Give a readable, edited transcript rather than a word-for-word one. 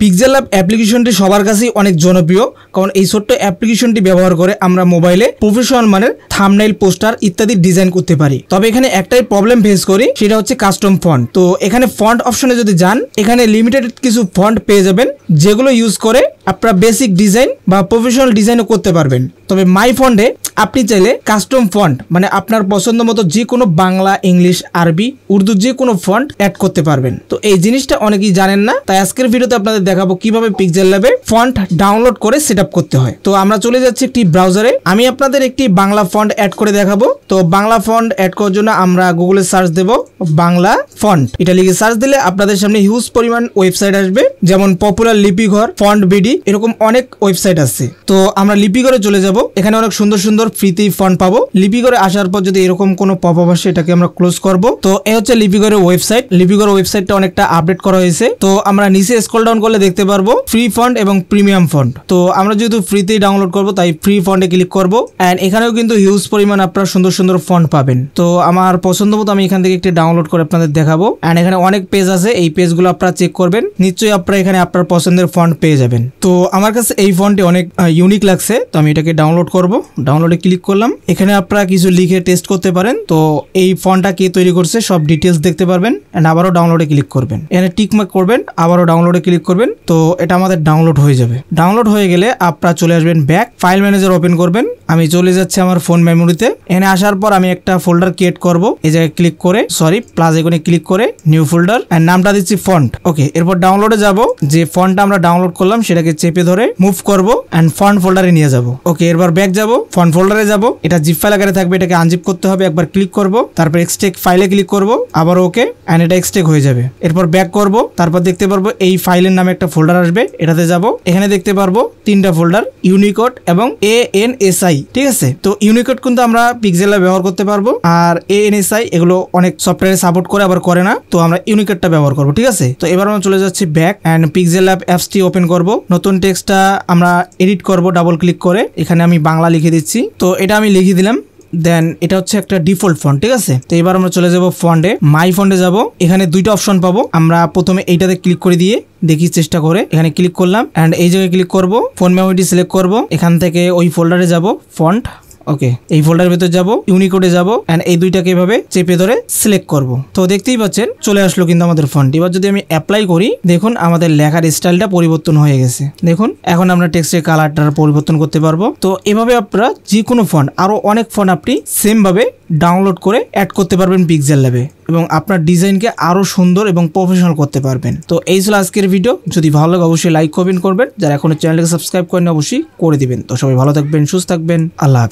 Pixel lab অ্যাপ্লিকেশনটি সবার কাছেই অনেক জনপ্রিয়, কারণ এই ছোট্ট অ্যাপ্লিকেশনটি ব্যবহার করে আমরা মোবাইলে প্রফেশনাল মানের থাম্বনেইল, পোস্টার ইত্যাদি ডিজাইন করতে পারি। তবে এখানে একটাই প্রবলেম ফেস করি, সেটা হচ্ছে কাস্টম ফন্ট। তো এখানে ফন্ট অপশনে যদি যান, এখানে লিমিটেড কিছু ফন্ট পেয়ে যাবেন, যেগুলো ইউজ করে আপনারা বেসিক ডিজাইন বা প্রফেশনাল ডিজাইনও করতে পারবেন। তবে মাই ফন্টে আপনি চাইলে কাস্টম ফন্ট মানে আপনার পছন্দ মতো যে কোনো বাংলা, ইংলিশ, আরবি, উর্দু যে কোনো ফন্ট অ্যাড করতে পারবেন। তো এই জিনিসটা অনেকেই জানেন না, তাই আজকের ভিডিওতে আপনাদের দেখাবো কিভাবে পিক্সেল ল্যাবে ফন্ট ডাউনলোড করে সেটআপ করতে হয়। তো আমরা চলে যাচ্ছি একটি ব্রাউজারে। আমি আপনাদের একটি বাংলা ফন্ট অ্যাড করে দেখাবো। তো বাংলা ফন্ট অ্যাড করার জন্য আমরা গুগলে সার্চ দেব বাংলা ফন্ট। এটা লিখে সার্চ দিলে আপনাদের সামনে হিউজ পরিমাণ ওয়েবসাইট আসবে, যেমন পপুলার লিপিঘর, ফন্ট বিডি, এরকম অনেক ওয়েবসাইট আছে। তো আমরা লিপিঘরে চলে যাব। এখানে অনেক সুন্দর সুন্দর ফ্রিতেই ফন্ট পাবো। লিপিঘরে আসার পর যদি এরকম কোনো পপআপ আসে, এটাকে আমরা ক্লোজ করব। তো এই হচ্ছে লিপিঘরের ওয়েবসাইট। লিপিঘরের ওয়েবসাইটটা অনেকটা আপডেট করা হয়েছে। তো আমরা নিচে স্ক্রল ডাউন করলে দেখতে পারবো ফ্রি ফন্ট এবং প্রিমিয়াম ফন্ট। তো আমরা যেহেতু ফ্রিতেই ডাউনলোড করব, তাই ফ্রি ফন্টে ক্লিক করব। এন্ড এখানেও কিন্তু হিউজ পরিমাণ আপনারা সুন্দর সুন্দর ফন্ট পাবেন। তো আমার পছন্দ মতো আমি এখান থেকে একটি ডাউনলোড করে আপনাদের দেখাবো। এন্ড এখানে অনেক পেজ আছে, এই পেজগুলো আপনারা চেক করবেন, নিশ্চয়ই আপনারা এখানে আপনার পছন্দের ফন্ট পেয়ে যাবেন। তো আমার কাছে এই ফন্টটি অনেক ইউনিক লাগছে, তো আমি এটাকে ডাউনলোড করব। ডাউনলোডে ক্লিক করলাম। এখানে আপনারা কিছু লিখে টেস্ট করতে পারেন। তো এই ফন্টটা কে তৈরি করছে সব ডিটেলস দেখতে পারবেন। এন্ড আবারও ডাউনলোডে ক্লিক করবেন, এখানে টিক মার্ক করবেন, আবারও ডাউনলোডে ক্লিক করবেন। তো এটা আমাদের ডাউনলোড হয়ে যাবে। ডাউনলোড হয়ে গেলে আপনারা চলে আসবেন ব্যাক, ফাইল ম্যানেজার ওপেন করবেন। আমি চলে যাচ্ছি আমার ফোন মেমোরিতে। এখানে আসার পর আমি একটা ফোল্ডার ক্রিয়েট করব। এই জায়গায় ক্লিক করে প্লাস আইকনে ক্লিক করে নিউ ফোল্ডার, এন্ড নামটা দিচ্ছি ফন্ট। ওকে, এরপর ডাউনলোডে যাব। যে ফন্টটা আমরা ডাউনলোড করলাম সেটাকে চেপে ধরে মুভ করব এন্ড ফন্ট ফোল্ডারে নিয়ে যাব। ওকে, এরপর ব্যাক যাব, ফন্ট ফোল্ডারে যাব। এটা জিপ ফাইল আকারে থাকবে, এটাকে আনজিপ করতে হবে। একবার ক্লিক করব, তারপর এক্সট্রাক্ট ফাইলে ক্লিক করব, আবার ওকে, এন্ড এটা এক্সট্রাক্ট হয়ে যাবে। এরপর ব্যাক করব, তারপর দেখতে পারবো এই ফাইলের নামে একটা ফোল্ডার আসবে, এটাতে যাব। এখানে দেখতে পারবো তিনটা ফোল্ডার, ইউনিকোড এবং ANSI। ঠিক আছে, তো ইউনিকোড কিন্তু আমরা পিক্সেল ল্যাবে ব্যবহার করতে পারবো, আর ANSI এগুলো অনেক সফটওয়্যারে সাপোর্ট করে, আবার করে না। তো আমরা ইউনিকোডটা ব্যবহার করবো। ঠিক আছে, তো এবার আমরা চলে যাচ্ছি ব্যাক এন্ড পিক্সেল ল্যাব অ্যাপসটি ওপেন করব। নতুন টেক্সটটা আমরা এডিট করব ডাবল ক্লিক করে। এখানে আমি বাংলা লিখে দিচ্ছি। তো এটা আমি লিখে দিলাম। দেন এটা হচ্ছে একটা ডিফল্ট ফন্ট। ঠিক আছে, তো এবার আমরা চলে যাব ফন্টে, মাই ফন্টে যাব। এখানে দুইটা অপশন পাবো। আমরা প্রথমে এইটাতে ক্লিক করে দিয়ে দেখি চেষ্টা করে। এখানে ক্লিক করলাম এন্ড এই জায়গায় ক্লিক করব, ফোন মেমোরি সিলেক্ট করব। এখান থেকে ওই ফোল্ডারে যাব, ফন্ট। ওকে, এই ফোল্ডারের ভিতরে যাব, ইউনিকোডে যাব এন্ড এই দুইটাকে এভাবে চেপে ধরে সিলেক্ট করব। তো দেখতেই পাচ্ছেন চলে আসলো কিন্তু আমাদের ফন্ট। এবার যদি আমি অ্যাপ্লাই করি, দেখুন আমাদের লেখার স্টাইলটা পরিবর্তন হয়ে গেছে। দেখুন এখন আমরা টেক্সটের কালারটা পরিবর্তন করতে পারবো। তো এভাবে আপনারা যে কোনো ফন্ট, আরো অনেক ফন্ট আপনি সেম ভাবে ডাউনলোড করে অ্যাড করতে পারবেন পিক্সেল ল্যাবে, এবং আপনার ডিজাইনকে আরো সুন্দর এবং প্রফেশনাল করতে পারবেন। তো এই ছিল আজকের ভিডিও। যদি ভালো লাগে অবশ্যই লাইক কমেন্ট করবেন, যারা এখনো চ্যানেলকে সাবস্ক্রাইব করেন অবশ্যই করে দিবেন। তো সবাই ভালো থাকবেন, সুস্থ থাকবেন, আল্লাহ হাফেজ।